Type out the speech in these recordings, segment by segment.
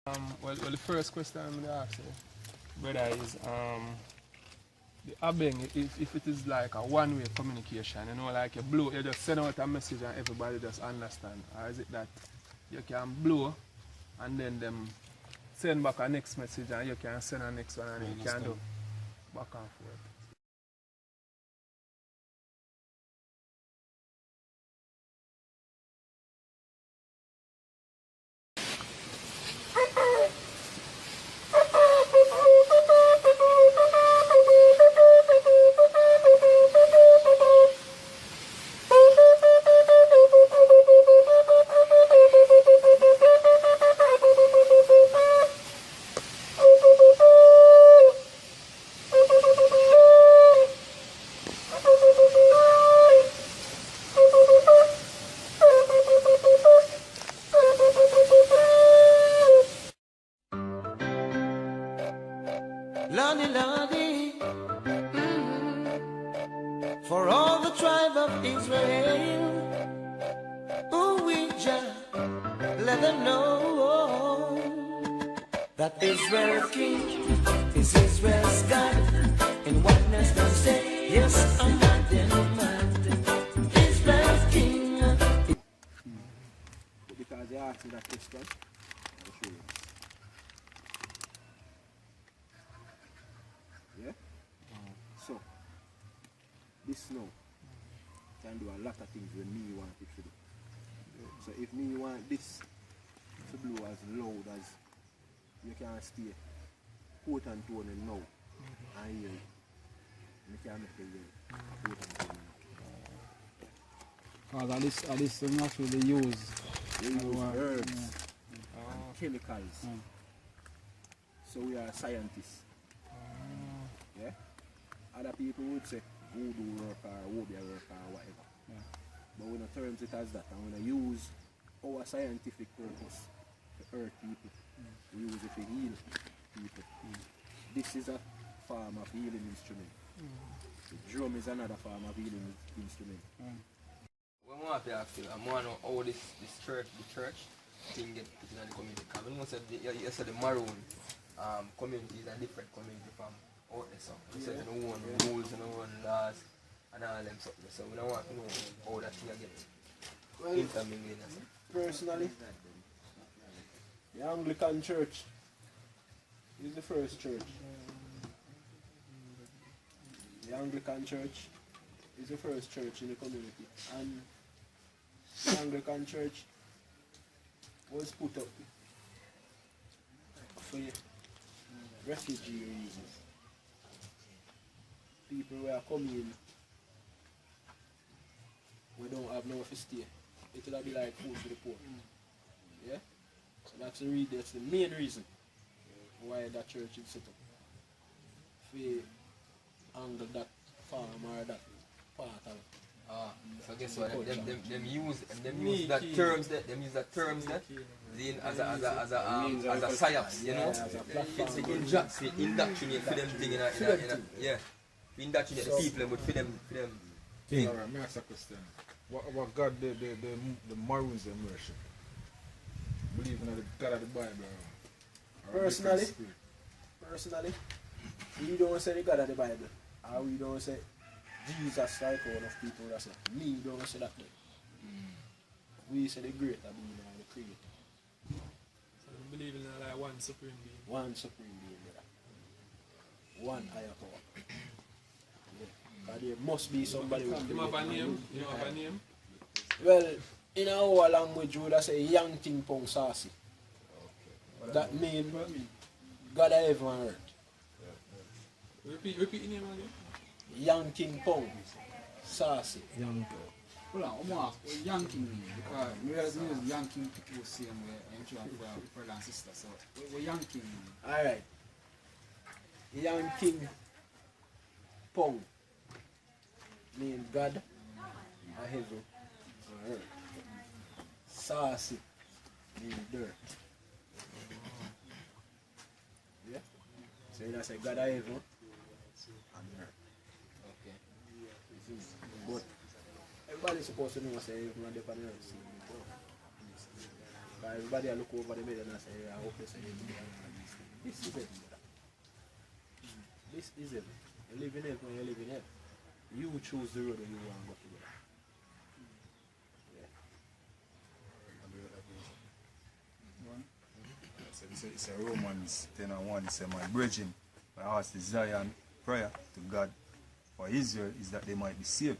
Well, the first question I'm gonna ask you, brother, is the abeng, if it is like a one-way communication, you know, like you just send out a message and everybody just understand, or is it that you can blow and then them send back a next message and you can send a next one and you can do back and forth? Lordy, Lordy, for all the tribe of Israel, ooh, we just let them know that Israel's king is Israel's God. In oneness they say, yes, I'm mad and mad. Israel's king. Because they asked me that question, I'll show you. Yeah? So, this now can do a lot of things when me want it to do. So if me want this to blow as loud as you can stay, quote and tone and now, and hear it. You can make it hear quote and tone now. Because at this we naturally use. We use herbs and chemicals. So we are scientists. Yeah? Other people would say voodoo work or wobia work or whatever. But we don't terms it as that, and we don't use our scientific purpose to hurt people. We use it to heal people. This is a form of healing instrument. The drum is another form of healing instrument. When I have to ask you, I want to know how the church thing get put in the community. Because when you said the Maroon community is a different community from out there. So you said you know rules and laws and all them something. So we don't want to know how that thing get intermingling. Personally, the Anglican Church is the first church. The Anglican Church is the first church in the community, and the Anglican Church was put up for refugee reasons. People who are coming, we don't have nowhere to stay. It will be like food for the poor. Yeah? So that's the main reason why that church is set up. For handle that farm or that part of so guess what? Them use that terms that as a science, you know. It's indoctrinate for them thing in a indoctrinate the people but for them Alright, may I ask a question? What God the Maroons they worship? Believe in the God of the Bible? Or Personally, we don't say the God of the Bible. Or we don't say Jesus like one of people that say. Me don't say that. We say the greater being or the creator. So we believe in like one supreme being. One supreme being, brother. One higher power. Yeah. There must be somebody with You have a name? You have a name? Well, in our language, we would say Yang Ting Pong Sasi. That means God of heaven and earth. Repeat the name again. Yang King Pong Sasi. Hold on, I'm going to ask Yankee mean, because we use Yankee people same way and try for our brother and sister. So, what Yankee mean? Alright. Yang King Pong means God of heaven and earth. Sasi means dirt. Yeah? So that's a God of heaven and earth. okay. But everybody's supposed to know say heaven and earth. Because everybody look over the bed and I say, I hope they say, this is it. This is it. You live in it when you live in it. You choose the road that you want to go to. It's a Romans 10:1. It says, my brethren, my heart's desire and prayer to God for Israel is that they might be saved,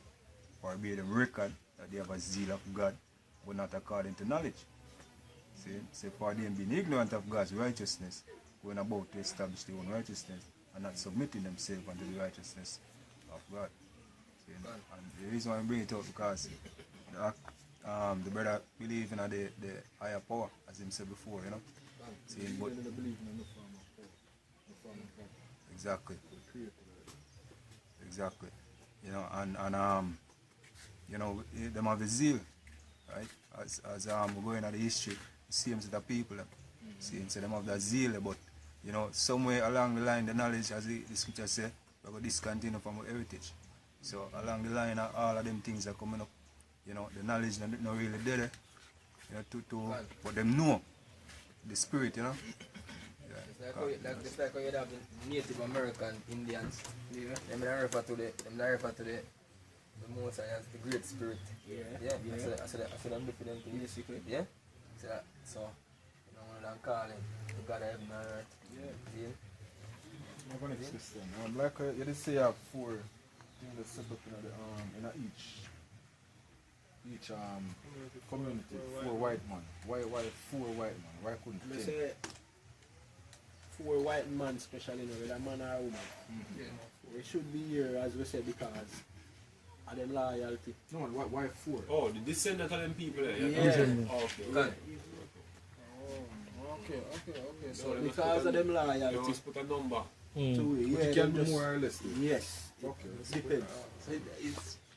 for I bear them record that they have a zeal of God, but not according to knowledge. See, for them being ignorant of God's righteousness, going about to establish their own righteousness, and not submitting themselves unto the righteousness of God. See, and the reason why I bring it up because the brother believe in the higher power, as him said before, you know. See, but exactly. Exactly. You know, and you know, them have a zeal, right? As we go into the history, same set of people. See, so them have that zeal, but you know, somewhere along the line, the knowledge, as the scripture say, we go discontinue from our heritage. So along the line, all of them things are coming up. You know, the knowledge not really there. You know, but them know the spirit, you know. Yeah. It's like how you have the Native American Indians. Yeah. Them don't refer to the Most High as the Great Spirit. Yeah. I said them different things. Basically. Yeah. So you know, one of them call it the God of heaven and earth. Yeah. I have an next question. Like you did say you have 4 things that set up in each community, 4 white men. Why 4 white men? Why couldn't I 10? say 4 white men, especially with a man or a woman. They should be here, as we said, because of them loyalty. No, why 4? Oh, the descendant of them people there. Yeah. Okay. Okay. So because of them You loyalty must put a number. to it, But yeah, you can them do more or less. Yes. Okay. Depends.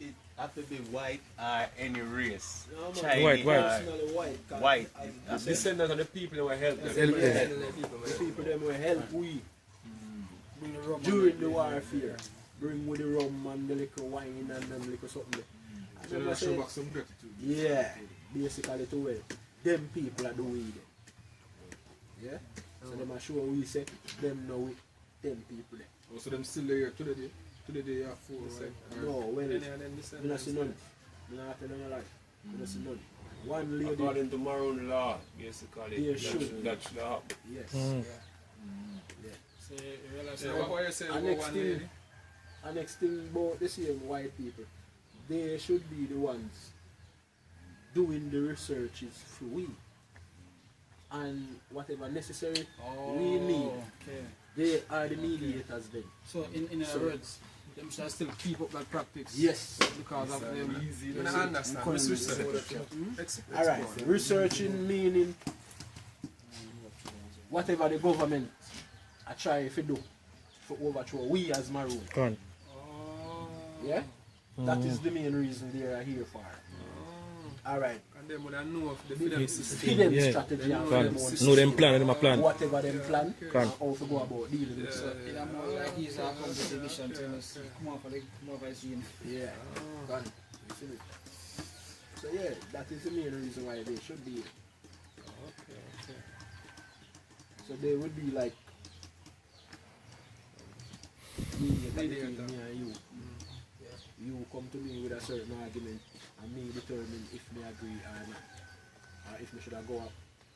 It have to be white or any race. No, Chinese, personally white. 'Cause white. as The descendant of the people that were helped them. the people them will help we Bring the rum during the warfare. Bring with the rum and the little wine and them little something. So And they I show say, back some gratitude. yeah, basically to well, them people are the way them. Yeah? So them are sure we say, them know it, them people there. Oh, so them still there today? Today they have 4, right? No, well, Any of them we descendants. don't see none. We don't tell them a lie. We don't see none. One lady, According to MAROON law, basically, Yeah, that sure. should happen. yes. So you realize So what you saying And about next one thing, lady? and next thing about the same white people, they should be the ones doing the researches for we. And whatever necessary we need, Okay. they are the mediators then. So in other words, them should still keep up that practice. Yes. Because of them. I don't understand. Let's research. Alright, researching meaning whatever the government are trying to do for overthrow we as Maroon. Yeah? That is the main reason they are here for. Alright. And them would know of the freedom system. Feed them strategy and Can. them own Know them plan and them a plan. whatever them plan Can. and how to go about dealing with So it. in a more like he's a come to the mission to us, come over the scene. Yeah. Gone. You see it? So yeah, that is the main reason why they should be here. So they would be like between me and you. You come to me with a certain argument and me determine if me agree or not. Or if we should go up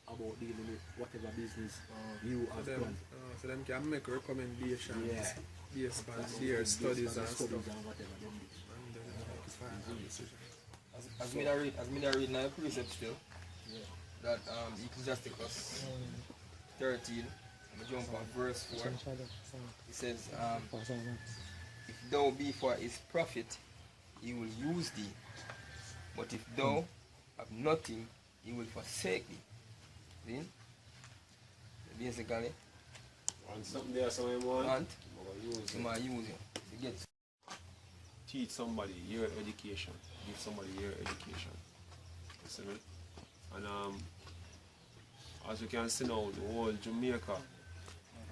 about dealing with whatever business you have done. So them can make recommendations Yeah. based on their studies and stuff. and whatever them do. And then make a final decision. As me da read now precept still, that Ecclesiasticus 13, I'm jump on verse 4. It says, if thou be for his profit, he will use thee. But if thou have nothing, he will forsake thee. See? Basically, And something there, someone want. want Use to my use you. You get teach somebody your education, give somebody your education. You see me? And as you can see now, the whole Jamaica,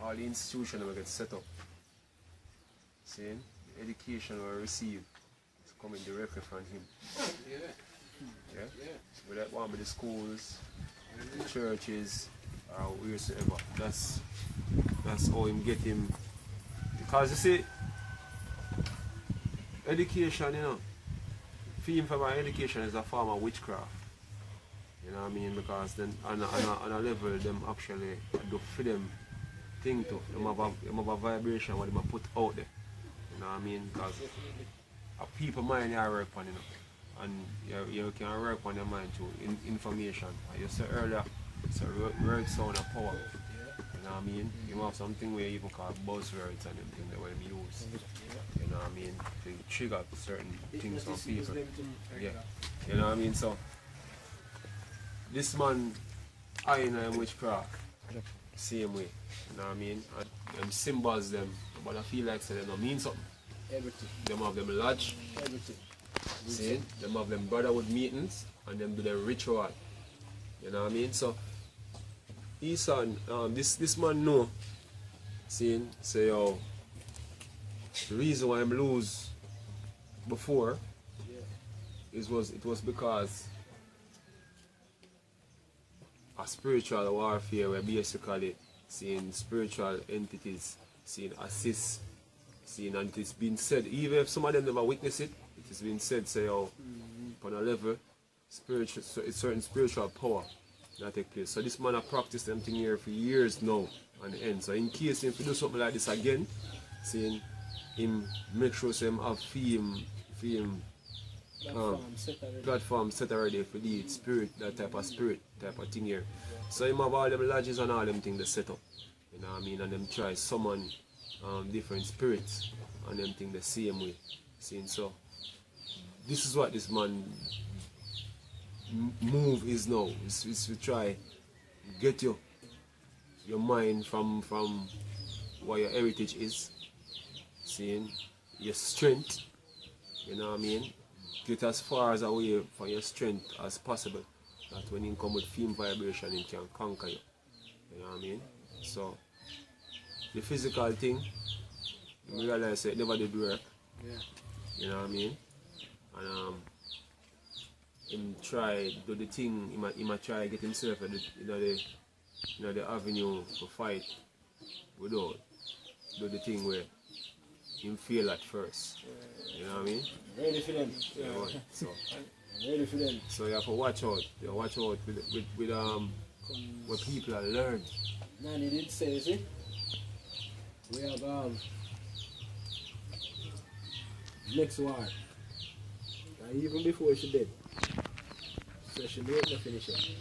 all the institutions will get set up. See, the education we receive is coming directly from him. Yeah? With that one with the schools, churches or wheresoever. That's how him get him. Because you see, education, you know, theme for my education is a form of witchcraft. You know what I mean? Because then on a level, them actually do for them thing too. Them have a vibration what them put out there. You know what I mean? Because a people mind you work on, you know. And you can work on your mind through information. Like you said earlier, it's a word sound of power. You know what I mean? You have something where you even call buzzwords and everything that we use. You know what I mean? To trigger certain things on people. Yeah. You know what I mean? So this man, I know him witchcraft. Same way. You know what I mean? And symbols them, but I feel like so they don't mean something. Everything. Them have them lodge. Everything. See? Them have them brotherhood meetings and them do their ritual. You know what I mean? So Eason, this man know, seeing, say yo, the reason why I'm lose before it was because a spiritual warfare where basically seeing spiritual entities seeing assist, seeing, and it's been said, even if some of them never witness it, it has been said, say yo, on a level, spiritual, certain spiritual power that take place. So this man has practiced them thing here for years now on the end. So in case if you do something like this again, seeing him make sure him have film platform set already for the spirit, that type of thing here. So him have all them lodges and all them things they set up. You know what I mean? And them try summon different spirits and them things the same way. Seeing so this is what this man move is now. Is to try get your mind from what your heritage is, seeing your strength, you know what I mean? Get as far as away from your strength as possible. That when you come with film vibration, it can conquer you. You know what I mean? So the physical thing, you realize it never did work. Yeah. You know what I mean? And him try do the thing, he might try get himself at the avenue to fight without do the thing where him feel at first. You know what I mean? Ready for them. Yeah. So Ready for them. so you have to watch out. You have to watch out with what people are learning. Nanny did say, see? We have next war. And even before she did. So she knew it to finish it.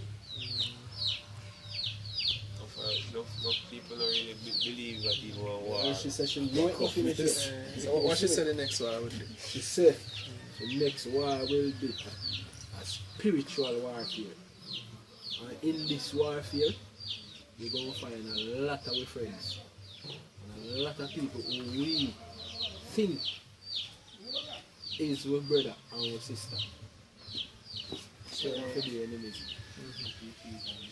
No people don't really believe that even a war. And she said she knew it to finish it. So what she said the next war would be? She said the next war will be a spiritual warfare. And in this warfare, we're going to find a lot of our friends. And a lot of people who we think is our brother and our sister. So for the enemies.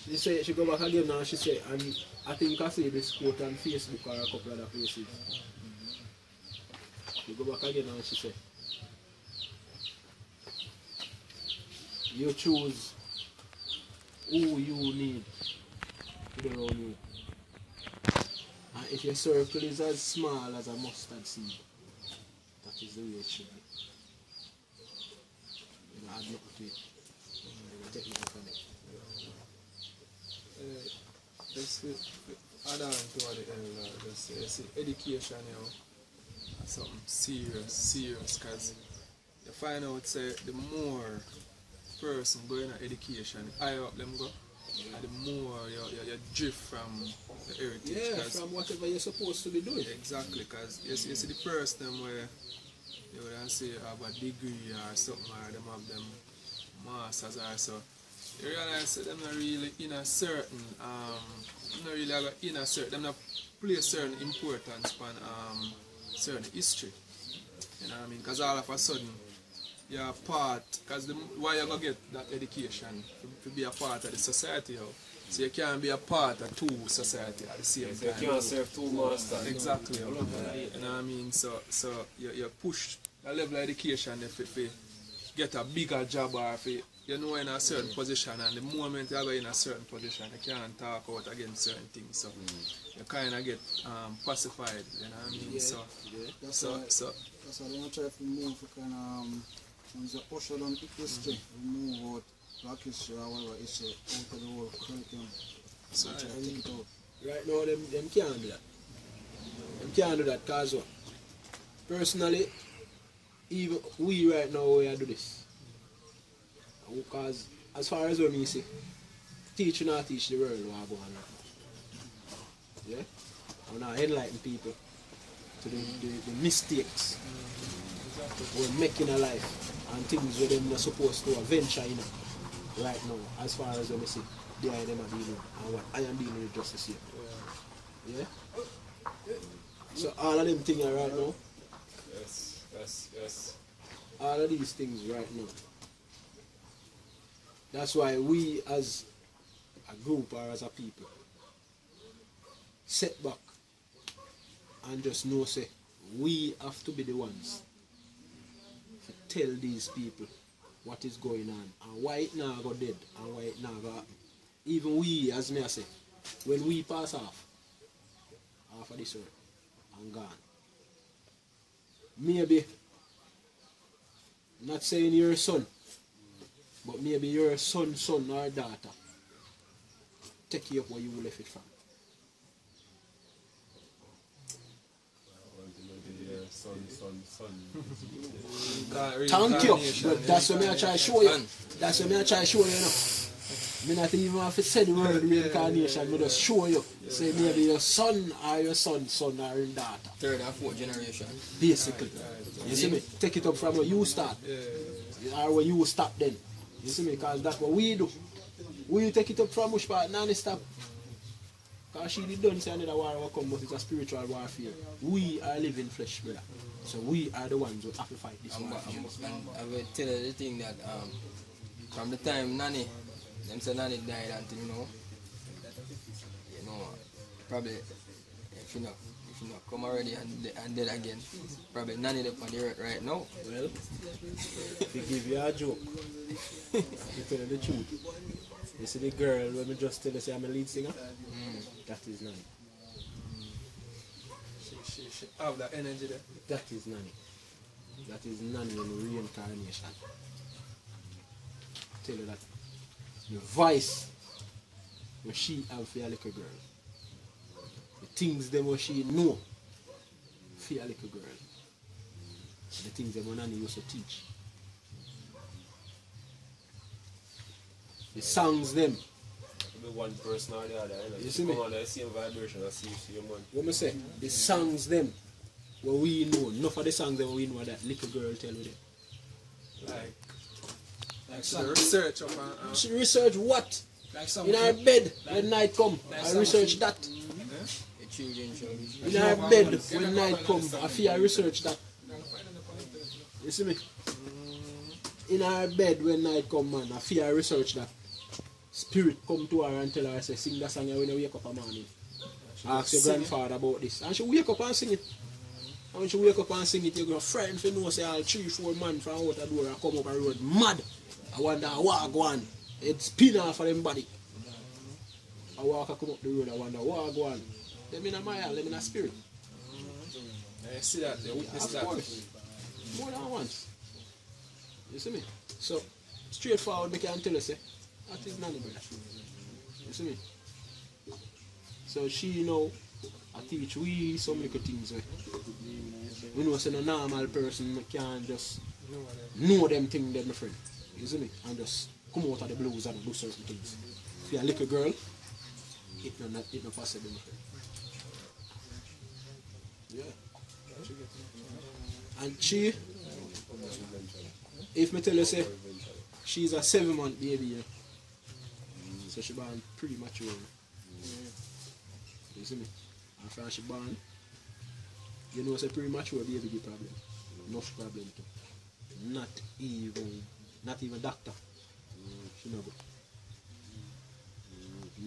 She said she go back again now, she said, and I think I see this quote on Facebook or a couple other places. She go back again now, she said, you choose who you need to be around you. And if your circle is as small as a mustard seed, that is the way it should be. You know, add nothing to it. Take nothing from it. Just add on to what the elder just say, see, education, you know, is something serious, because you find out, say, the more person going to education, the higher up them go, and the more you drift from the heritage. Yeah, from whatever you're supposed to be doing. Exactly, because you see the person where you would say have a degree or something, or them have them masters or so. You realize that them not really in a certain, not really have a inner certain, them not place certain importance on certain history. You know what I mean? Because all of a sudden, you're a part, because why you going to get that education to be a part of the society, how? So you can't be a part of two society at the same time. You can't serve two masters. Exactly. You know what I mean? So you push a level of education if you get a bigger job or if you know in a certain position, and the moment you are in a certain position, you can't talk out against certain things. So you kind of get pacified, you know what I mean? Yeah. So, That's why they want to try to move, kind of, once you usher down history, move out black history or whatever history out of the whole curriculum. So try to take it out. Right now, them can't do that. Them can't do that because what? Personally, even we right now, we are do this. Because as far as what me see, teach not teach the world what I go on right now. Yeah? I'm not enlighten people to the mistakes we're making in life and things where they're not supposed to venture in right now, as far as what I see, they are them are dealing and what I am dealing with just the same. Yeah? So all of them things are right now. Yes. All of these things right now. That's why we as a group or as a people sit back and just know say we have to be the ones to tell these people what is going on and why it now go dead and why it now go happen. Even we, as me I say, when we pass off of this earth and gone, maybe not saying your son, but maybe your son or daughter take you up where you left it from. Thank you, but that's what I try to show you. That's what I try to show you, you know. I not even have to say the word reincarnation, I just show you. Say maybe your son or your son or your daughter. Third and fourth generation. Basically. You see me? Take it up from where you start. Or where you stop then. You see me? Because that's what we do. We take it up from which part? Nanny stop. Because she did done say another war will come, but it's a spiritual warfare. We are living flesh, brother. So we are the ones who have to fight this war. I will tell you the thing that from the time Nanny, them say Nanny died until you know, probably if you not come already and dead again, probably Nanny up on the earth right now. Well, if you give you a joke, you tell you the truth. You see the girl when me just tell you say I'm a lead singer? That is Nanny. She have that energy there. That is Nanny. That is Nanny in reincarnation. Tell you that the voice where she have for a little girl. The things them what she know for a little girl. The things them Nanny used to teach. The songs them. The one person or the other, you see me? Come on the same vibration as you see your man. What me say? The songs them what we know, enough of the songs them we know that little girl tell me them. Like some research up She research what? Like some in her bed when night come. Like I research that. In her bed when night come. I feel I research that. You see me? In her bed when night come, man, I feel I research that. Spirit come to her and tell her, I say, sing that song when you wake up in the morning. Ask your grandfather about this. And she wake up and sing it. And when she wake up and sing it, you're going to frighten for know say all 3-4 man from out the door and come up and road mad. I wonder what go on. It spin off for them body. I walk and come up the road, I wonder what go on. Them in a mile, them in a spirit. I see that, they witness that. More than once. You see me? So, straightforward, we can tell you, say, that is Nanny, brother. You see me? So, she know, I teach we some little things. We know, say, no normal person can just know them things, them, my friend. You see me? And just come out of the blues and do certain things. If you're a little girl, it's not possible, my friend. Yeah. And she, if me tell you say, she's a 7-month baby, yeah. So she born pretty mature. You see me? And from she born, you know, say pretty mature baby the problem. Enough problem too. Not even doctor. She no go.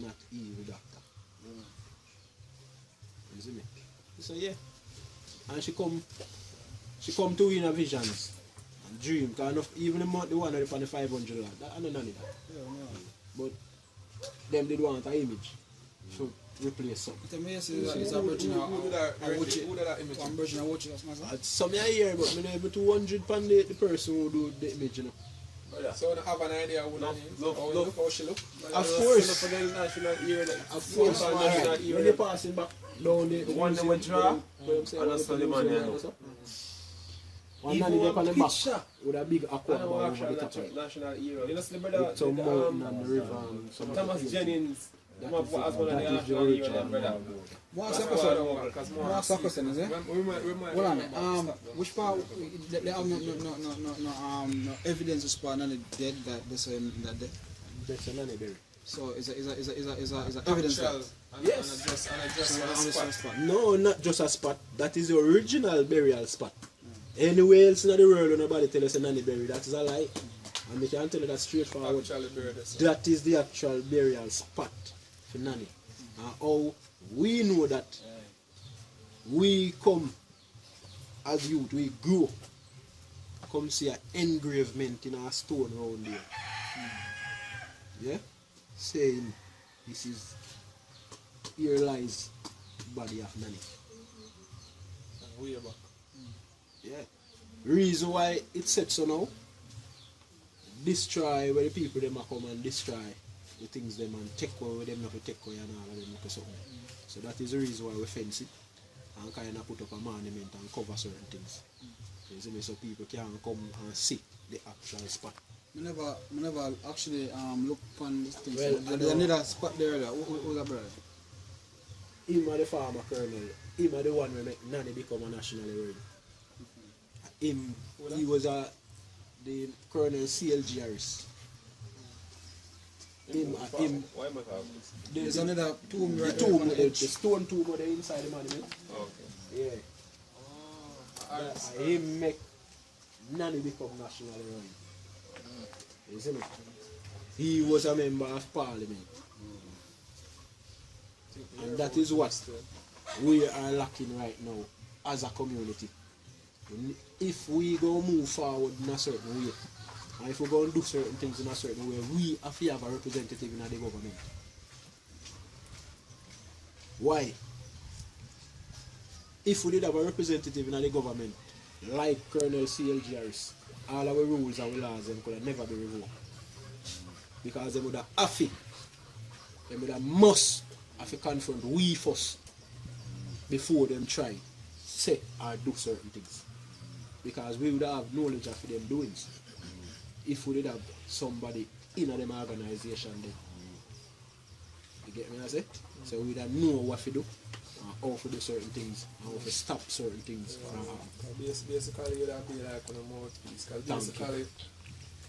Not even doctor. You see me? So yeah. And she come to in her visions. dream, because even the one on the 500 land, that I don't know that. Yeah, no. But them did want an image to replace something. Tell me, it's a virgin. Who did that image? I'm virgin. I watch it. That's my son. Some I hear, but I never 200 pound the person who do the image, you know. So you have an idea who that is? Look. How she look? Of course. For the national hero. Of course, National when hero. you're passing back down the one that went draw, and that's the man there. One Even nanny there one on the back picture. with a big aqua I know bar over the actual top of it. national hero. You know, see the brother, With some mountain and the river and some Thomas Jennings. Them have as one of the that is the national hero, original them brother. More That's question. why because more More see- question, is it? Hold on. Which part? They have no evidence to support none of the dead that they say that dead. That's a nanny berry. So is a evidence that. Yes. And I just spot. No, not just a spot. That is the original burial spot. Anywhere else in the world when nobody tell us a nanny bury, that is a lie. And we can tell you that straightforward. actually buried this. That is the actual burial spot for nanny. And how we know that we come as youth, we grow. Come see an engravement in our stone around there. Yeah? Saying this is here lies body of nanny. Way back. Yeah. Reason why it said so now, destroy where the people them a come and destroy the things them and take away where them not to take away and all of them make something. So that is the reason why we fence it and kind of put up a monument and cover certain things. You see me, so people can come and see the actual spot. I never actually look on this thing. Well, So there's another spot there. Who's that brother? Him are the farmer colonel, him are the one who make Nanny become a national hero. Him, he was the Colonel CLG Harris. Him, Why am I talking? There's another tomb the right tomb, there on the the edge. stone tomb over there inside the monument. Okay. Yeah. Him make Nanny become national hero. You see me? He was a member of parliament. And that is what we are lacking right now as a community. If we go move forward in a certain way, and if we go and do certain things in a certain way, we have to have a representative in the government. Why? If we did have a representative in the government, like Colonel CLG Harris, all our rules and laws them could have never be revoked. Because they would have to, they would have must have to confront we first before them try say or do certain things. Because we would have knowledge of them doings. If we did have somebody in a them organization then. You get me I say? So we would have know what to do and how to do certain things and how to stop certain things from happening. Basically, you'd have to be like on a mouthpiece. Because Thank basically,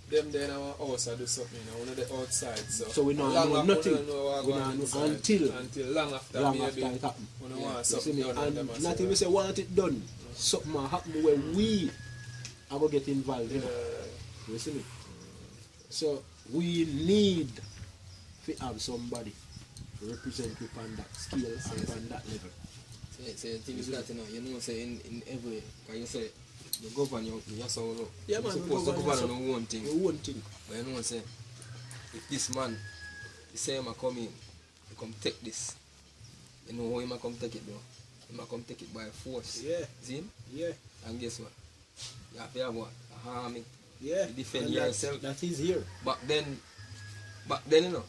them there in our house I do something, one of the outside. So we know long nothing. after know what We going know inside. until long after long maybe after it happen. we don't want You something see me? done and them And not even say want it done. Something will happen where we are going to get involved in it. You see me? So we need to have somebody to represent you on that scale and on that level. So the thing is that you know say in every because you say the government you so know. Yeah, man, You're supposed to govern on one thing. One thing. But you know say if this man he say him come in, he come take this. You know how he come take it though? He come take it by force. Yeah. See him? Yeah. And guess what? You have to have what? A army. Yeah. You defend And yourself. that is here. Back then you know.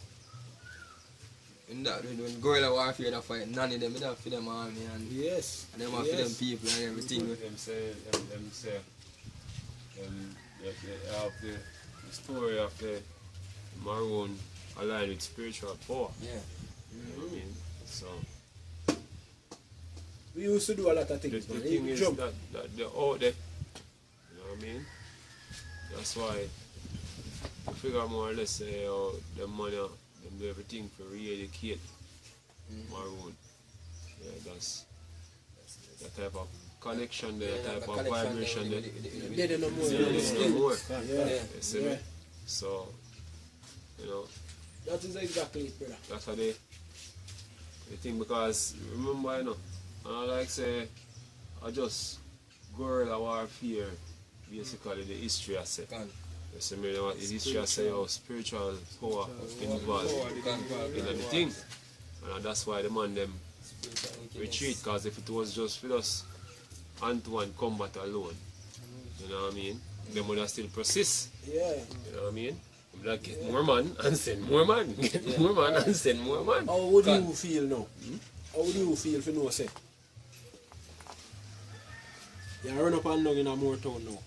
In that when guerrilla warfare they fight, none of them they have for them army and yes. And them have for them people and everything. Them say they have the story of the Maroon aligned with spiritual power. Yeah. You know what I mean? So We used to do a lot of the things, man. thing is Jump. that they're out there. You know what I mean? That's why you figure more or less say the money, them do everything for re-educate Maroon. Yeah, that's the type of connection there, Yeah, type the of connection vibration there there. They don't know more. Yeah, they know more. Yeah. You see me? Yeah. So, you know, That is exactly it, brother. that's how they think because remember, you know, like say, I just guerrilla warfare basically the history I say. You see me, the history I say how spiritual power involved in the thing. And that's why the man them retreat, because if it was just for us hand-to-hand combat alone, you know what I mean, they would have still persist. Yeah. You know what I mean? Like get more man and send more man. Get more man and send more man. How would you feel now? How would you feel if you know say? You run up and down in a Mooretown now.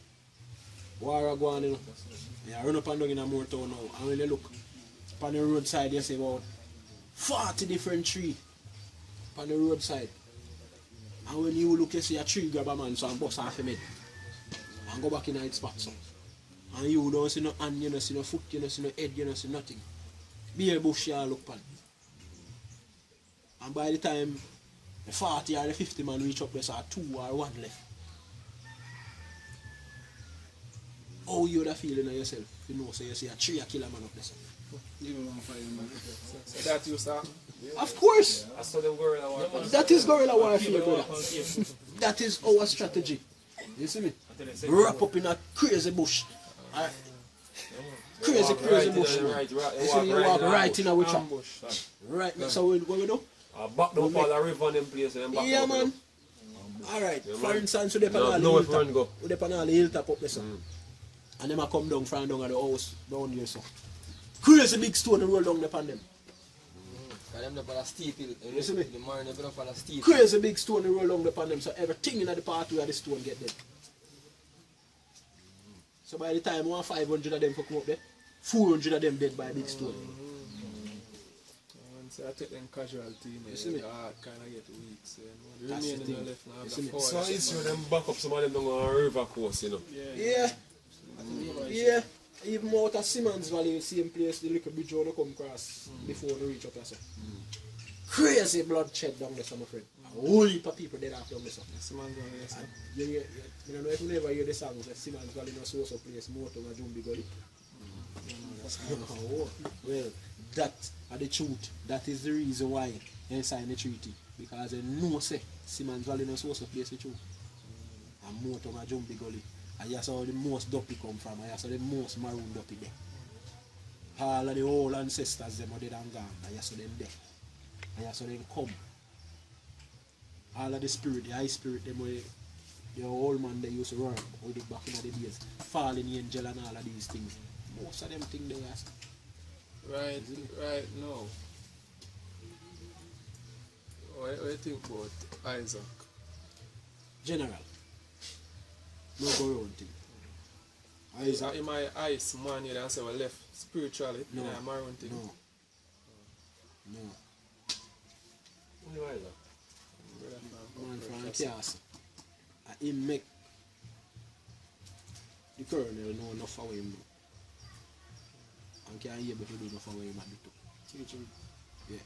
War go on, you know. You run up and down in a Mooretown now. And when you look on the roadside, you see about 40 different trees on the roadside. And when you look, you see a tree grab a man, so and bust off him head. And go back in its spot. So. And you don't see no hand, you don't see no foot, you don't see no head, you don't see nothing. Be a bush you look pan. And by the time the 40 or the 50 man reach up, there's 2 or 1 left. How you would feel in yourself? You know, so you see a 3 killer man up there. So that you saw? Of course! I saw them guerrilla war. That is guerrilla warfare, brother. That is our strategy. You see me? Wrap up in a crazy bush. Crazy bush. You see me, you walk right in a witch ambush. Right now, so what we do? Back down for the river and them place and then back yeah, up. man. Alright, for instance, we depend on the hilltop up there, so. And them a come down from down at the house down here, so. Crazy big stone and roll down upon them. Them up on a steep hill. You see me? The marine up on a steep. Crazy big stone and roll down upon them, so everything in the part where the stone get dead. So by the time 500 of them come up there, 400 of them dead by a big stone. So I take them casualty, you see me? The heart kind of get weak. So the That's the remaining thing. left now You have see the me? power. So it's you them back up some of them down on a river course, you know. Yeah. Yeah. Even out of Simmons Valley, same place, the little bridge road come across before they reach up there. So. Crazy bloodshed down there, so my friend. A whole heap of people dead after down there. So. Simmons Valley, yes, sir. I don't know if you never hear the songs that Simmons Valley no source of place, Mooretown and Jumbi Gully. Oh, well, that are the truth. That is the reason why they signed the treaty. Because they know say Simmons Valley no source of place the truth. And Mooretown and Jumbi Gully. And that's how the most dopey come from, and that's how the most maroon dopey there. All of the old ancestors them are dead and gone, and that's how them there. And that's how them come. All of the spirit, the high spirit, them where the old man they used to run with it back in the days. Fallen angel and all of these things. Most of them things they ask. Right now. What do you think about Isaac? General. No go around thing. Isaac. In my eyes, man, you don't say we left spiritually No. in a maroon thing. No. No. Who is that? Man from Kias. He make the colonel know enough of him. And can't able to do enough of him at the top. Teach him. Yeah.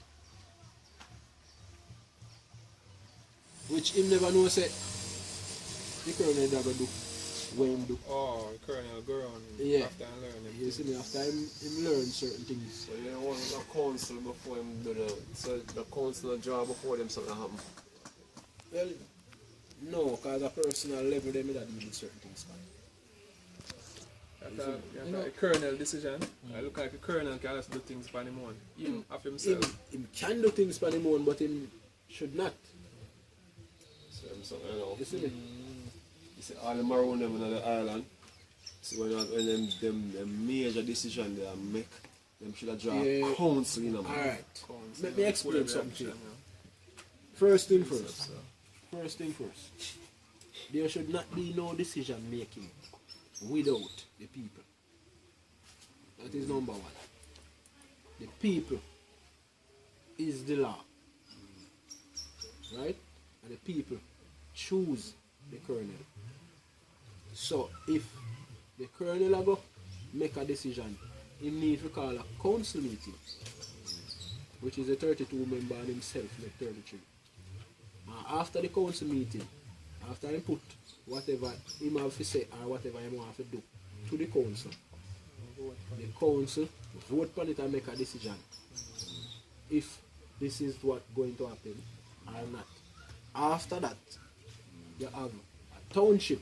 Which him never know say the colonel never do what him do. Oh, the colonel go around Yeah. after and learn them. You see me, after him learn certain things. So you want a council before him do the, so the council draw before them something happen. Well, no, because at personal level they may not deal with certain things, man. After a colonel decision, I look like a colonel can just do things by him own. Him of himself. Him can do things by him own, but him should not. So I'm something, you know. You see me? You see all the maroon them in the island. So when them major decision they make, them should have draw a council, you know. Alright. Let me explain something to you. First thing first. First thing first. There should not be no decision making without the people. That is number one. The people is the law. Right? And the people choose the colonel. So if the colonel go make a decision, he needs to call a council meeting, which is a 32 member and himself make 33. After the council meeting, after he put whatever he have to say or whatever he want to do to the council vote on it and make a decision if this is what going to happen or not. After that, you have a township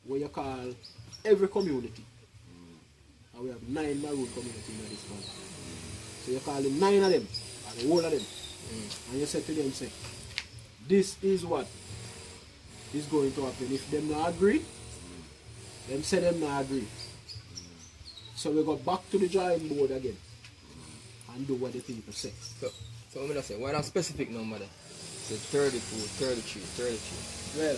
where you call every community. And we have 9 Maroon communities in this country. So you call the 9 of them, and the whole of them. And you say to them, say, this is what is going to happen. If them not agree, them say them not agree. So we go back to the drawing board again and do what the people say. So I'm going to say, why not specific number then? So 32, 33, 33. Well,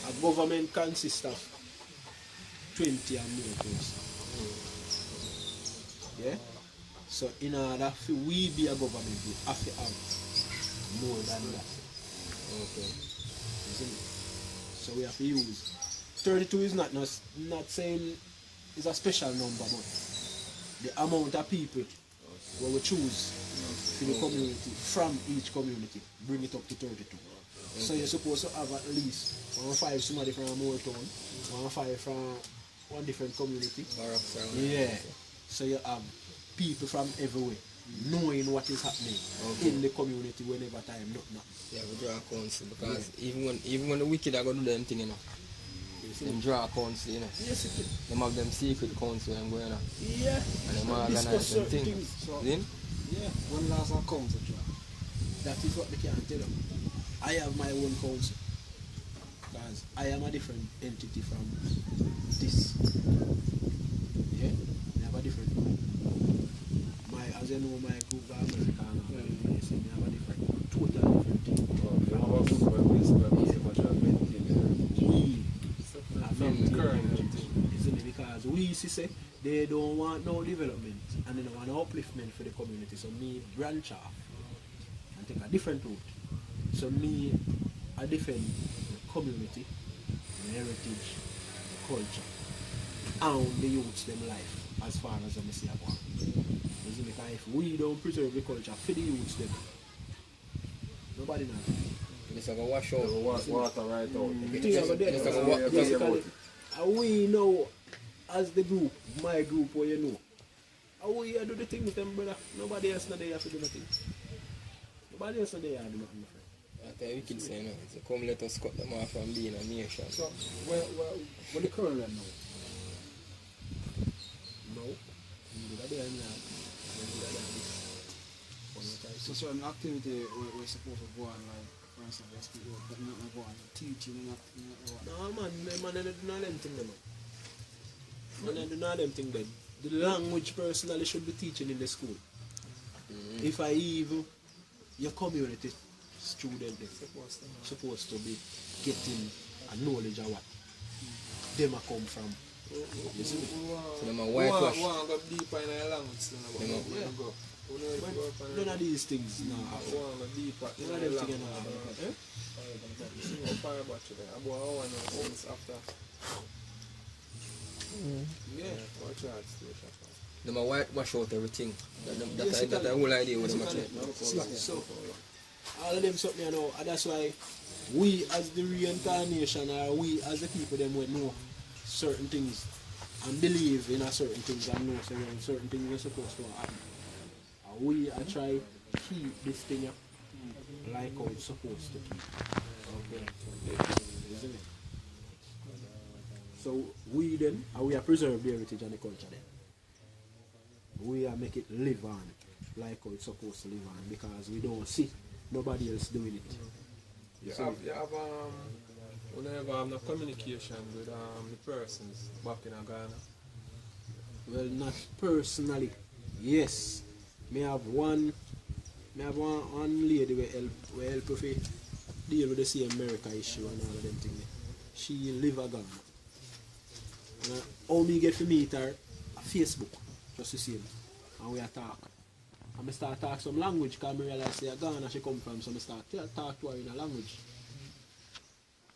a government consists of 20 and more persons. Yeah? So in order for we be a government, we have to have more than that. Okay. Isn't it? So we have to use 32 is not saying it's a special number, but the amount of people where we choose for the community from each community bring it up to 32. So you're supposed to have at least 1 somebody from Mooretown, 1 from one different community. Yeah. So you have people from everywhere knowing what is happening in the community whenever time nothing happens. Yeah, we draw a council because even when the wicked are going to do them thing, you know, them draw a council, you know. Yes, it is. Them have them secret council and going on. Yeah. And them organize them things. So, Then? yeah, when last I come to try. That is what they can tell you. I have my own council. Because I am a different entity from this. Yeah? I have a different as you know, my group of American I have a different, totally different thing. Isn't it? Because we say they don't want no development and they don't want no upliftment for the community. So me branch off and take a different route. So me I defend the community, the heritage, the culture, and the youths them life as far as I see about. Because if we don't preserve the culture for the youths them, nobody knows. It's like a wash out. Water right out. Basically, we know as the group, my group, where you know, we do the thing with them, brother. Nobody else not there to do nothing. Nobody else not there to do nothing. I tell you, we can say, no, so come let us cut them off from being a nation. So, where the current now? No. So certain activity we're supposed to go on, like for instance, we speak about but not go on teaching and no man, they do not them thing them. Man, they do not them thing then. The language personally should be teaching in the school. If I even your community student supposed to be getting a knowledge of what them are come from. You see me? So them a whitewash. One go deeper in the language. None of these things now. One go deeper in the language. Fire battery there. About an hour now, almost after. Yeah, watch out, station. Them a whitewash out everything. That's the whole idea with them actually. So, all of them something you know, and that's why we as the reincarnation or we as the people them would know certain things and believe in a certain things and know certain things are supposed to happen. And we are try to keep this thing up like how it's supposed to keep. Okay. Isn't it? So we then we are preserve the heritage and the culture then. We are make it live on like how it's supposed to live on because we don't see nobody else doing it. You never have no communication with the persons back in Ghana? Well, not personally. Yes. Me have one lady who help me deal with the same America issue and all of them things. She live a Ghana. And how me get to meet her? Facebook. Just to see him. And we are talk. And I start talk some language because I realize say Ghana she come from, so I start talk to her in a language.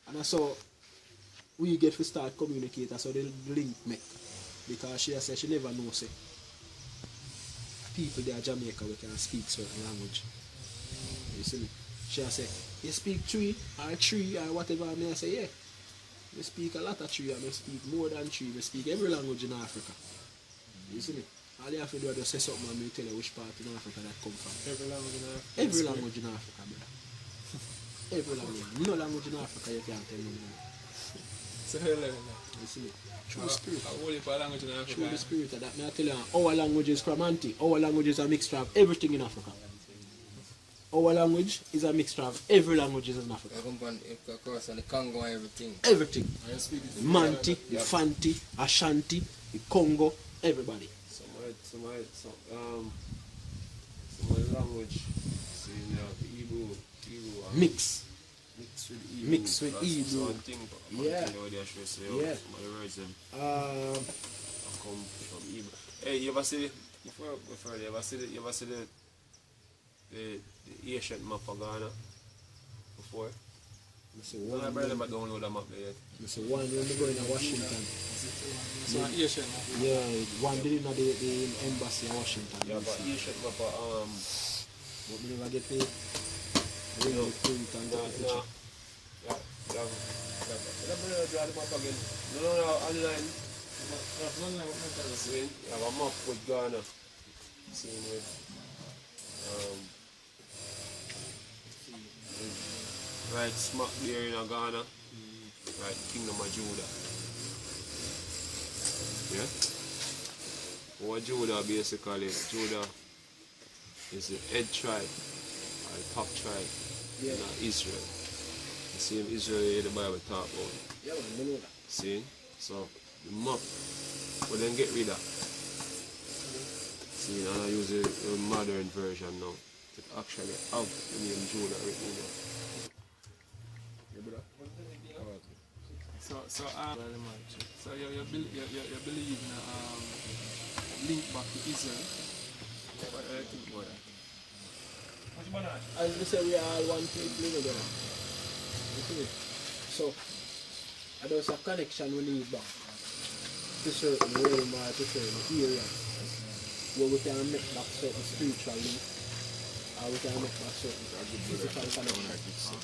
And so we get to start communicate, so the link make. Because she said she never know say people there in Jamaica we can speak certain language. You see me? She say, you speak three or whatever, and I say, yeah. We speak a lot of three and we speak more than three. We speak every language in Africa. You see me? All you have to do is just say something and me tell you which part in Africa that come from. Every language in Africa? Every language in Africa, brother. Every language. No language in Africa you can't tell me. So you learn that. You see? Through the spirit. A whole heap of language in Africa. Through the spirit of that. May I tell you, our language is chromantic. Our language is a mixture of everything in Africa. Our language is a mixture of every language in Africa. Of course, and the Congo and everything. Everything. The Manti, the Fanti, Ashanti, the Congo, everybody. Some language, see, the Igbo, Mix. mixed with Igbo. Mix with Igbo. One thing, but Yeah. one thing over there, should say, Yeah. some of the words them come from Igbo. Hey, you ever see, before you ever see the Asian map of Ghana before? So No, I barely never download the map there yet. So one when we go in Washington. So an Asian. Yeah, one did in the embassy in Washington. Yeah, but Asian map of But we never get paid. We No. don't print and no, get the picture. draw the map again. No, online. See, you have a map with Ghana. See, with right smack there in Ghana, right Kingdom of Judah. Yeah? What Judah basically, Judah is the head tribe, or the top tribe in Israel. The same Israel the Bible talk about. Yeah, man, we know that. See? So the map, we then get rid of. See, and I use a modern version now. To actually have the name Judah written in there. So you believe in link back to Israel. What do you think about that? As we say, we are all one people together. You see? So, there's a connection we need back to certain realm or to certain areas where we can make back certain spiritual link or we can make back certain physical connection.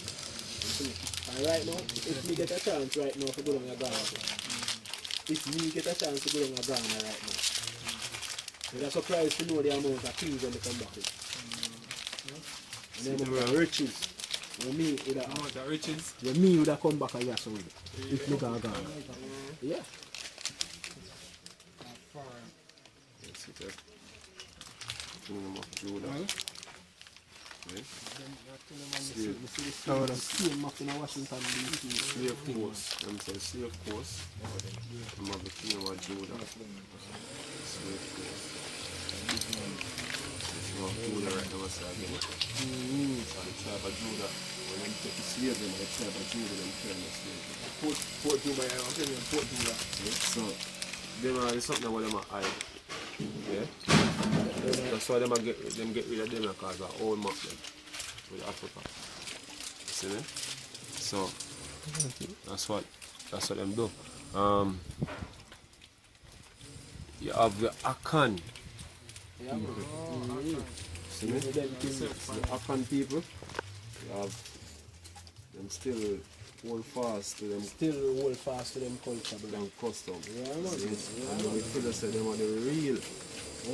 You see? And right now, if we get a chance right now to go down to Ghana, if we get a chance to go down to Ghana right now, we're surprised to know the amount of things when they come back with. And then the riches, we meet with The riches. we meet with a come back here so if we go to Ghana. Yeah. Yes, it is. Kingdom of Judah. Okay. So the same map in Washington DC. Slave coast. Them say slave coast. Them have the Kingdom of Judah. Slave coast. Kingdom of Judah right now, say again. So the tribe of Judah, when them take the slave, them the tribe of Judah, them turn the slave. Port Juba, I'm telling you, Port Juba. So, them are something where them are hide. Yeah? That's why them get rid of them because they all map them with Africa. See me? So that's what them do. You have the Akan people. See me? The Akan people. You have them still hold fast to them Still hold fast to them culture, bro. them custom. Yeah, man. And then we feel say them are the real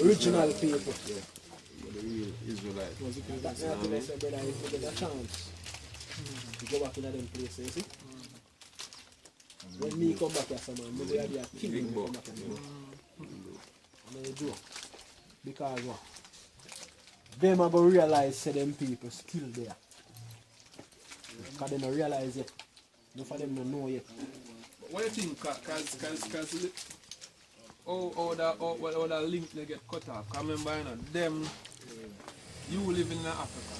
Original people. Yeah. The real Israelites. That's why I say, brother, if you get a chance, you go back into them places, you see? When me come back here, some man, maybe I be a king when me come back here. And then you joke. Because what? Them are going to realize say them people still there. Because they don't realize yet. Enough of them don't know yet. But what do you think? Because all that link they get cut off. Cause remember, you know, them, you live in Africa.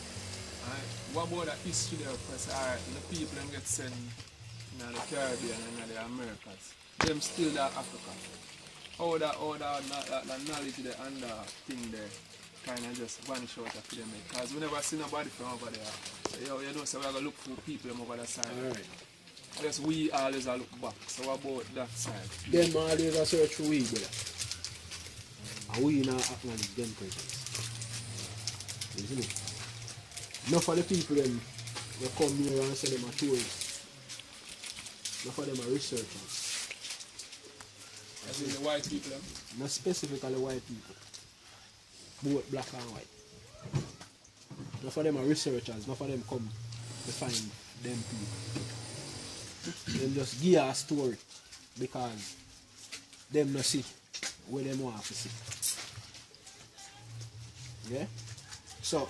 Right? What about the history there? Because alright, the people them get sent in the Caribbean and in the Americas. Them still that Africa. All that knowledge there and the thing there kind of just vanish out of them. Because we never see nobody from over there. So you know, so we're going to look for people over that side. Alright. Yes, we always a look back. So what about that side? Them always a search for we, brother. And we not acknowledge them presence. You see me? Enough of the people them they come here and say them are tourists. Enough of them are researchers. As in the white people, them? Not specifically white people. Both black and white. Enough of them are researchers. Enough of them come to find them people. them just give a story because them not see where them want to see. Yeah? So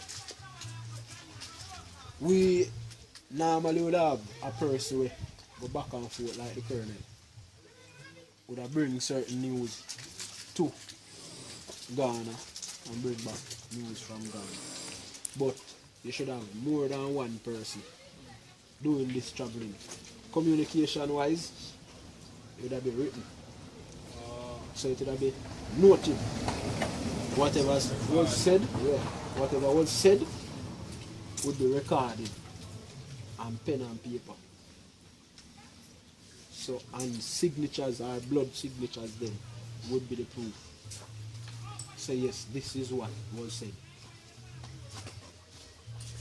we normally would have a person who go back and forth like the colonel. Would have bring certain news to Ghana and bring back news from Ghana. But you should have more than one person doing this traveling. Communication wise, it would have been written. So it would have been noted. Whatever was said, whatever was said would be recorded on pen and paper. So, and signatures or blood signatures then would be the proof. So yes, this is what was said.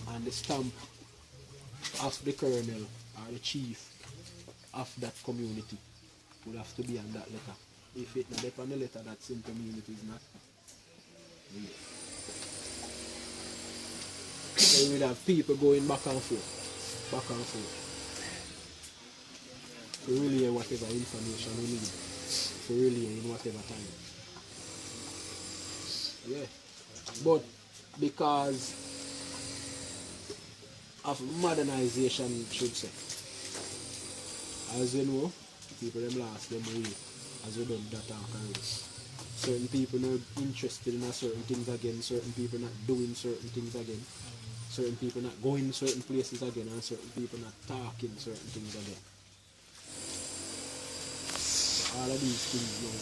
And the stamp of the colonel or the chief of that community would have to be on that letter. If it not on the letter, that simple mean it is not. Yeah. So you would have people going back and forth, to relay whatever information we need, to relay in whatever time. Yeah. But because of modernization, should say, as you know, people them last them away, as we done that talk already. Certain people not interested in certain things again, certain people not doing certain things again, certain people not going certain places again, and certain people not talking certain things again. All of these things now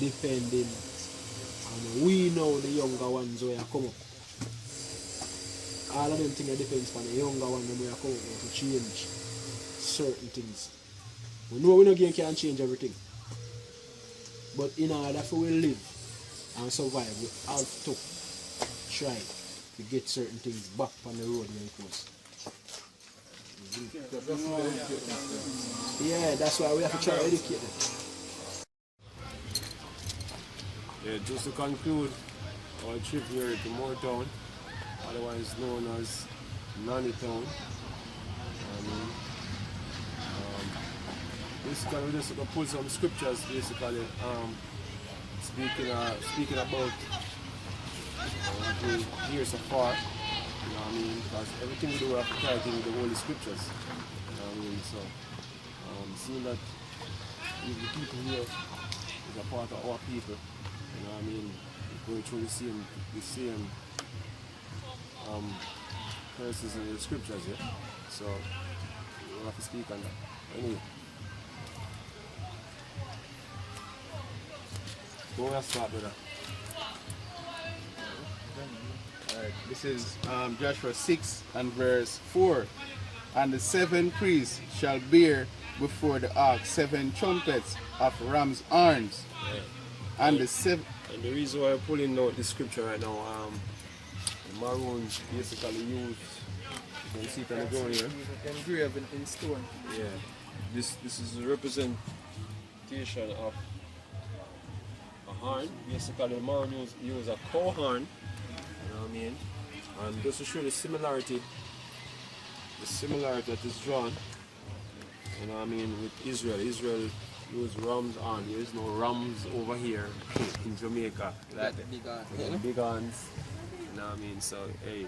depending on we know the younger ones who are come up. All of them things depends on the younger ones who are come up to change certain things. We know we again can't change everything. But in order for we live and survive, we have to try to get certain things back on the road where it was. Yeah, that's why we have to try to educate them. Yeah, just to conclude our trip here to Mooretown, otherwise known as Nannytown. Basically, we just pull some scriptures, basically, speaking about here so far, you know what I mean, because everything we do we have to tie in with the Holy Scriptures, you know what I mean, so seeing that the people here is a part of our people, you know what I mean, going through the same curses in the Scriptures, yeah, so we'll have to speak on that. Anyway. Go ahead, start with that. Alright, this is Joshua 6 and verse 4. And the 7 priests shall bear before the ark 7 trumpets of ram's horns. Yeah. And the reason why I'm pulling out the scripture right now, the maroons basically use, you can see it on the ground here. Engraved in stone. Yeah. This is a representation of horn. Basically, the maroon use a cow horn, you know what I mean? And just to show the similarity that is drawn, you know what I mean, with Israel. Israel use ram's horn. There is no rams over here in Jamaica. Like the big horns, you know what I mean? So, hey,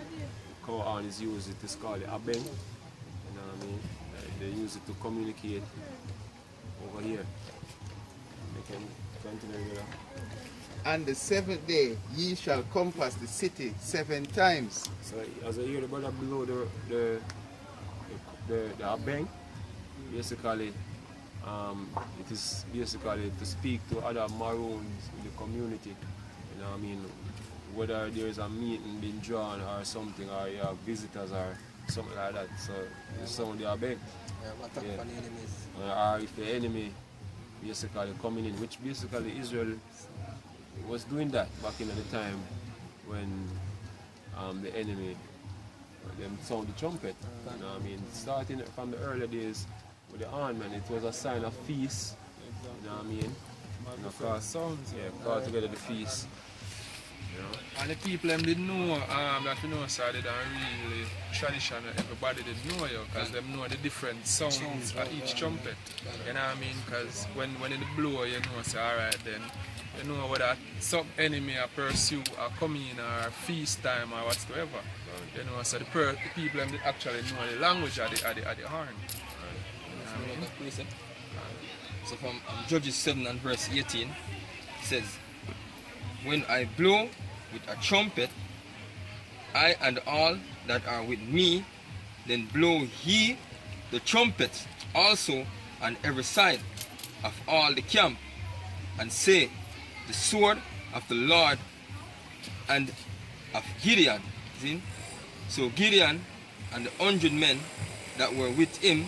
cow horn is used, it is called the abeng, you know what I mean? They use it to communicate over here. They can continue with that. And the 7th day ye shall compass the city 7 times. So as I hear the brother below the abeng, basically it is basically to speak to other maroons in the community. You know what I mean? Whether there is a meeting being drawn or something, or you have visitors or something like that. So it's sound the abeng. Attack on the enemies. Or if the enemy basically coming in, which basically Israel was doing that back in the time when the enemy them sound the trumpet. You know what I mean? Starting from the early days with the armament, it was a sign of feast. You know what I mean? You know, call together the feast. You know? And the people them didn't know that you know sir, they don't really traditional. Everybody did know you because them know the different sounds of each trumpet. You know what I mean? Because when it blow, you know, say alright then. You know whether some enemy or pursue or come in or feast time or whatsoever. You know, so the people them actually know the language of the horn. You know what I mean? So from Judges 7 and verse 18, it says, when I blow with a trumpet, I and all that are with me, then blow ye the trumpet also on every side of all the camp, and say, the sword of the Lord and of Gideon. See? So Gideon and the 100 men that were with him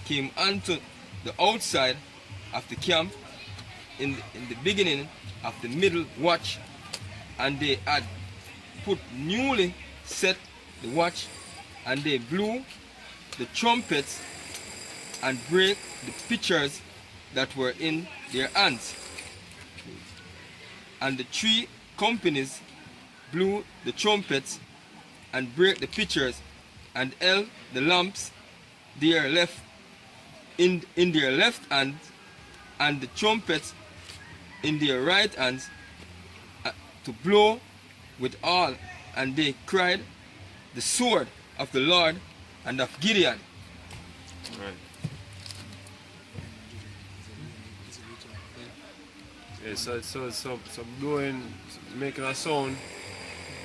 came unto the outside of the camp in the beginning of the middle watch, and they had put newly set the watch, and they blew the trumpets and break the pitchers that were in their hands. And the 3 companies blew the trumpets and break the pitchers and held the lamps their left in their left hand, and the trumpets in their right hands, to blow with all, and they cried, the sword of the Lord and of Gideon. Right. Yeah, so blowing, making a sound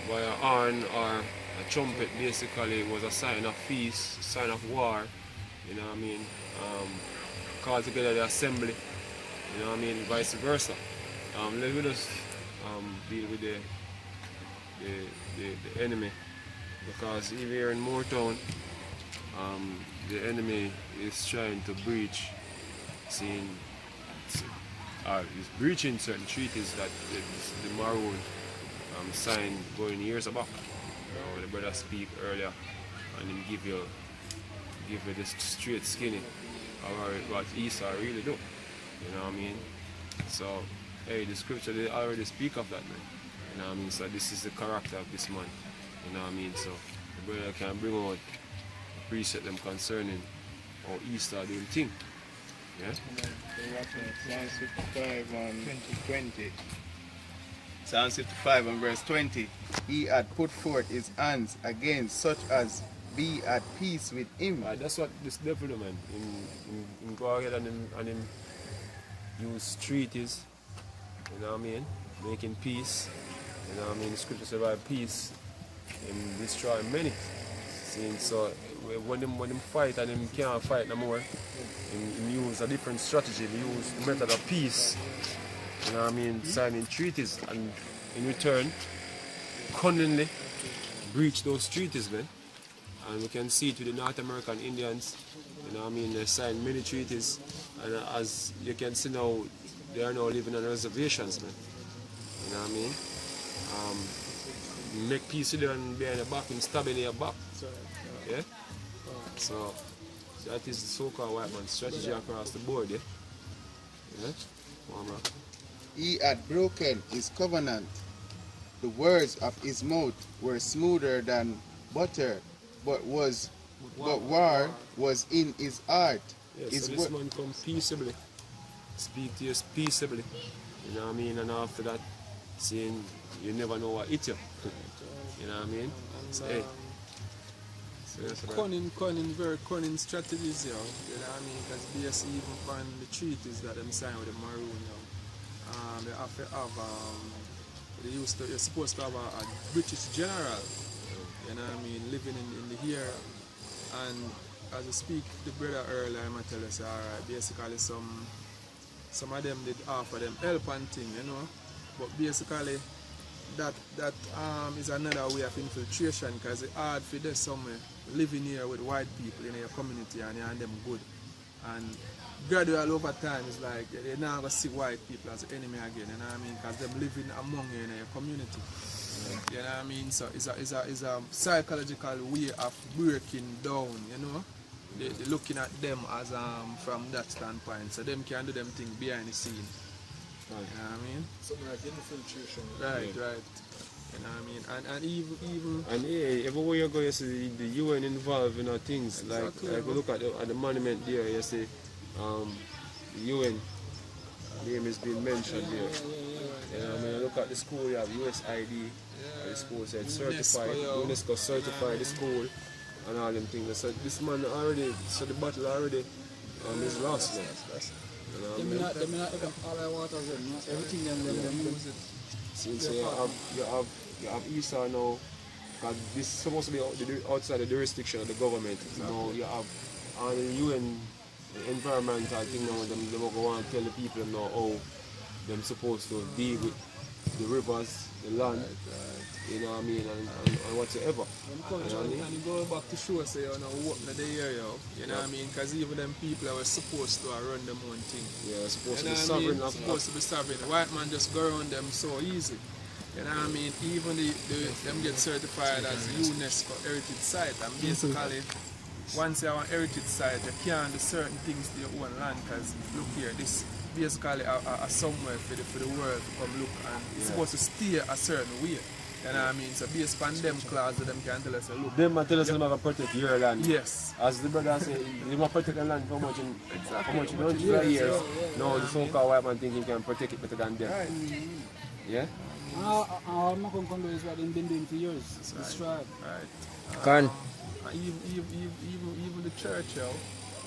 by a horn or a trumpet basically was a sign of peace, sign of war, you know what I mean? Call together the assembly, you know what I mean, vice versa. Let me just deal with the enemy, because even here in Mooretown, the enemy is trying to breach, is breaching certain treaties that the MAROON signed going years back. The brother speak earlier and him give you this straight skinny about what Esau really do. You know what I mean? So hey, the scripture they already speak of that, man. You know what I mean? So this is the character of this man. You know what I mean? So the brother can bring out a precept them concerning how Esau doing thing. Yeah? Psalms 55 and 20. Psalms 55 and verse 20. He had put forth his hands against such as be at peace with him. That's what this devil do, man. Him go ahead and him use treaties, you know what I mean? Making peace. You know what I mean? The scripture says by peace, him destroy many. See, so when them fight and him can't fight no more, him use a different strategy. He use the method of peace. You know what I mean? Signing treaties, and in return, cunningly breach those treaties, man. And we can see it with the North American Indians. You know what I mean? They signed many treaties, and as you can see now, they are now living on reservations, man. You know what I mean? Make peace with them behind your back and stabbing in your back. Yeah? So that is the so-called white man's strategy across the board, yeah? Yeah? Come on, bro. He had broken his covenant. The words of his mouth were smoother than butter, but war was in his heart. Yeah, so this man come peaceably, speak to you peaceably, you know what I mean, and after that, saying you never know what hit you, you know what I mean, so, hey. So that's very cunning strategies, you know what I mean, because BS even find the treaties that them sign with the MAROON, you know, they have to have, you're supposed to have a British general, you know what I mean, living in the here, and as I speak the brother earlier, I'm going to tell us, alright, basically some of them did offer them help and thing, you know, but basically that is another way of infiltration, because it's hard for them somewhere living here with white people in your community and them good, and gradually over time it's like you're not going to see white people as an enemy again, you know what I mean, because them living among you in your community. You know what I mean? So it's a psychological way of breaking down, you know. They're looking at them as from that standpoint. So them can do them thing behind the scene. Right. You know what I mean? Something like infiltration. Right, right. You know what I mean? And even And yeah, everywhere you go, you see the UN involved in things. Exactly, Like we look at the monument there, you see the UN name is being mentioned there. You know, I mean, look at the school, you have USID, the school said certified, UNESCO certified the school and all them things. So this man already, so the battle already is lost now. You know what I mean? All I want is everything them use it. Since you have Esau now, because this is supposed to be outside the jurisdiction of the government. Now you have all the UN environmental thing now, them go on and tell the people now how them supposed to deal with the rivers, the land, you know what I mean, and whatsoever. And you go back to show say you know what the area, you know what I mean, because even them people that were supposed to run them own thing. Yeah, supposed you to be know sovereign. Supposed to be sovereign. The white man just go around them so easy. You know what I mean? Even them get certified as UNESCO heritage site, and basically once you have an heritage site, you can't do certain things to your own land, because look here, this basically a somewhere for the world to come look, and it's supposed to stay a certain way. You know what I mean? So based on them clauses, them can tell us, look. Them tell us them have to protect your land. Yes. As the brother say, they must protect the land for much in hundreds of years. No, the so-called white man think he can protect it better than them. Right. Yeah? All I'm going to do is what they've been doing for years. This tribe. Right. Even the church, yo,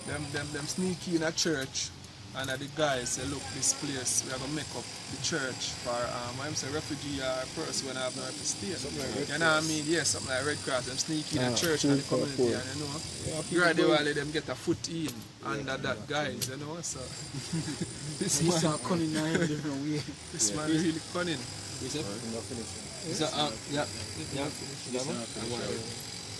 them sneaky in a church, and the guys say, look, this place, we are going to make up the church for, I'm saying refugee or a person when I have no to stay. You know what I mean? Yes, something like Red Cross, them sneaky in a church and the community, and you know, gradually them get a foot in under that guys, you know, so. This man cunning in a different way. This man really cunning.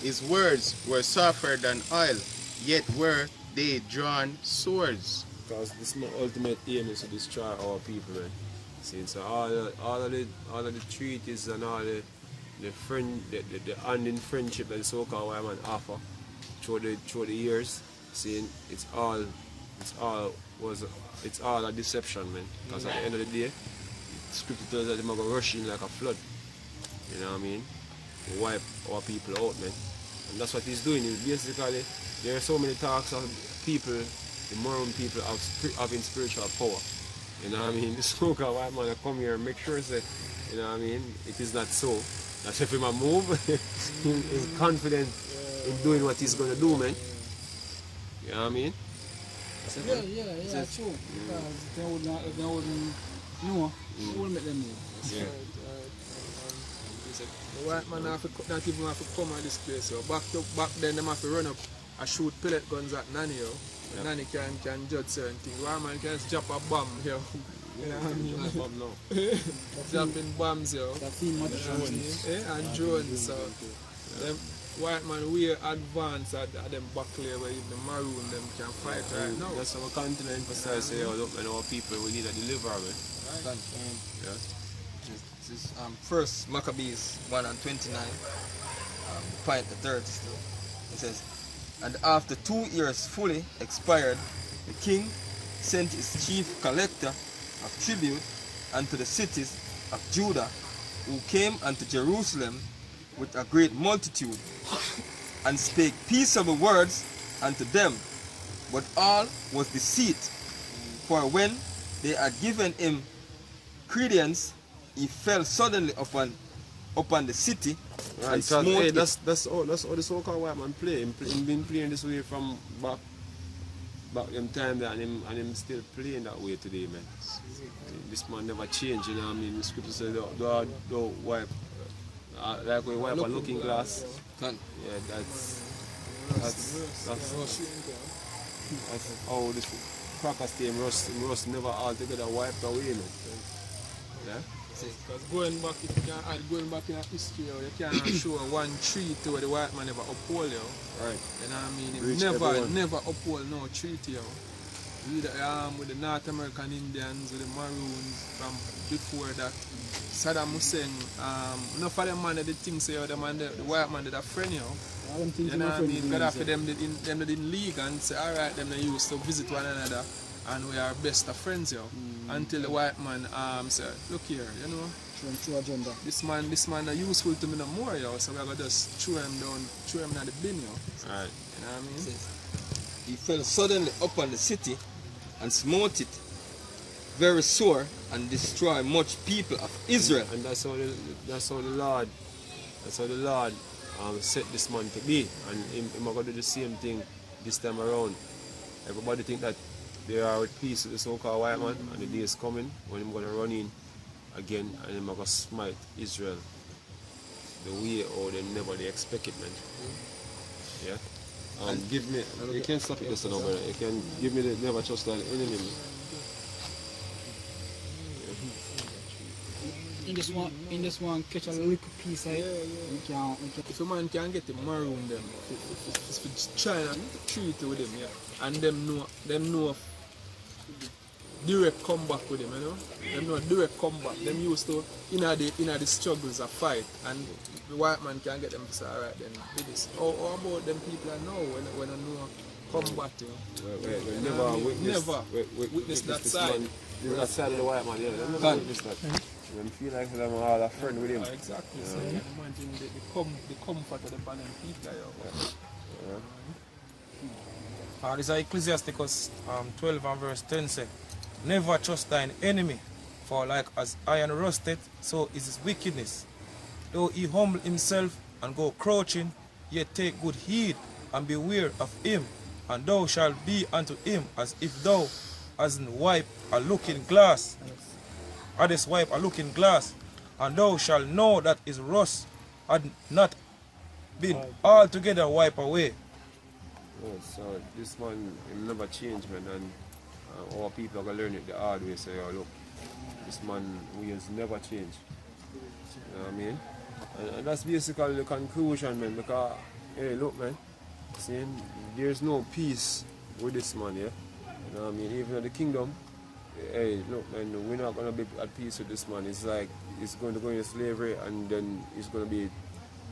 His words were softer than oil, yet were they drawn swords. Because this my ultimate aim is to destroy our people, man. Since all of the treaties and all the ending friendship that the so-called white man offer through the years, seeing it's all a deception, man. Because at the end of the day, scripture tells that they're going to rush in like a flood. You know what I mean? To wipe our people out, man. And that's what he's doing. Basically, there are so many talks of people, the Maroon people having spiritual power. You know what I mean? The so-called white man come here and make sure that, you know what I mean, it is not so. That if he move, he's confident in doing what he's going to do, man. You know what I mean? Yeah, true. Because they wouldn't know, who will make them move. Yeah. The white man not even have to come at this place. So back then, them have to run up and shoot pellet guns at Nanny. Nanny can judge certain things. White man can just drop a bomb here. You know what I mean? Dropping bombs, yo. And drones. So them white man way advanced at them back there where even the Maroon them can fight right now. That's our continent emphasize say, look, and our people we need a deliverer, man. Right. Yeah. This is first Maccabees 1:29, point the third still. It says, and after 2 years fully expired, the king sent his chief collector of tribute unto the cities of Judah, who came unto Jerusalem with a great multitude, and spake peaceable words unto them, but all was deceit. For when they had given him credence, he fell suddenly upon the city, and smote hey, it. that's all the so-called white man play. He been playing this way from back them time there, and him still playing that way today, man. This man never changed, you know what I mean? The scripture says don't wipe like we wipe a looking glass. Yeah, that's how this cracker steam rust never altogether wiped away, man. Yeah? Because going back in history, you can't show one treaty where the white man never uphold you. Right. You know what I mean? Reach He never uphold no treaty. With the North American Indians, with the Maroons from before that. Saddam Hussein, enough of them man that think say the white man did a friend, you know what I mean? Because after them didn't league and say, alright, them they used to visit one another and we are best of friends, yo. Until the white man said, look here, you know, True agenda. this man are useful to me no more, yo. So we are gonna just throw him in the bin, yo. Alright. You know what I mean? He fell suddenly upon the city and smote it very sore and destroyed much people of Israel. And that's how the Lord set this man to be. And him going to do the same thing this time around. Everybody think that they are at peace with the so-called white man, and the day is coming when he's going to run in again and he's going to smite Israel the way or they never expect it, man. Yeah? And give me, you can stop it just now, brother. You can give me the never trust an enemy. Man. In this one catch a little piece of it. We can. If a man can get the maroon them, if try not to treat with them, yeah, and them know direct comeback with them, you know. Them know direct comeback. Them used to in the struggles of fight, and the white man can get them to say, alright then do this. How about them people I know when I know combat, you know. We never witness that this side. Man, that side of the white man, yeah. They never witness that. When feel like them all a friend with him. Exactly. So you can imagine the comfort of the band and people, yo. This is Ecclesiasticus 12 and verse 10 say, never trust thine enemy, for like as iron rusted, so is his wickedness. Though he humble himself and go crouching, yet take good heed and beware of him, and thou shalt be unto him as if thou as in wipe a looking glass. Others wipe a looking glass, and thou shalt know that his rust had not been altogether wiped away. So this man will never change, man, and our people are going to learn it the hard way. So, look, this man will never change. You know what I mean? And that's basically the conclusion, man, because, hey, look, man, see, there's no peace with this man, yeah? You know what I mean? Even in the kingdom, hey, look, man, we're not going to be at peace with this man. It's like he's going to go into slavery and then he's going to be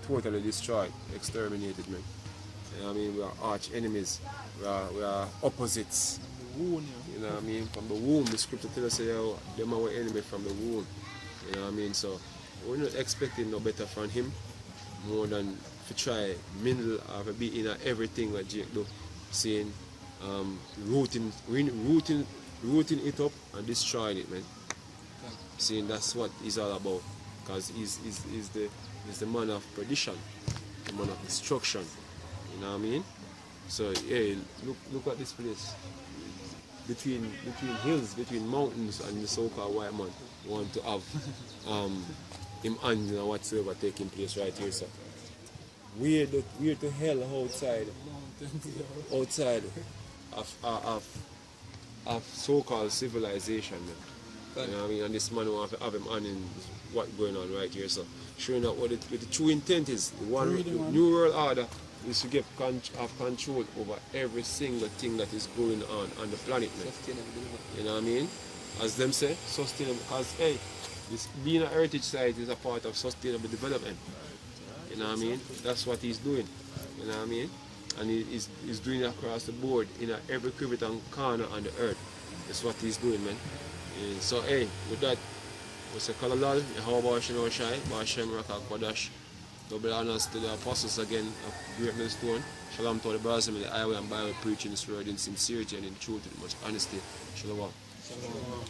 totally destroyed, exterminated, man. You know what I mean? We are arch enemies. We are opposites. You know what I mean? From the womb, the scripture tells us, yo, them are our enemy from the womb. You know what I mean? So we're not expecting no better from him more than to try mingle or be in everything that Jake do. Saying rooting it up and destroying it, man. Saying that's what he's all about. Because he's the man of perdition, the man of destruction. You know what I mean? So yeah, look at this place. Between hills, between mountains and the so-called white man want to have him and you know, whatsoever taking place right here. So we're to hell outside of so-called civilization, man. You know what I mean? And this man want to have him on in what's going on right here. So showing up what the true intent is. The New World Order is to have control over every single thing that is going on the planet, man. You know what I mean? As them say, sustainable. Because hey, this being a heritage site is a part of sustainable development. You know what I mean? That's what he's doing. You know what I mean? And he's doing it across the board in every crevice and corner on the earth. That's what he's doing, man. And so hey, with that, we say Kalalal, Yahweh Shino Shai, Bashem Rakak Kwadash. Double honors to the apostles again of Great Millstone. Shalom to the brothers in the highway and Bible preaching this word in sincerity and in truth with much honesty. Shalom.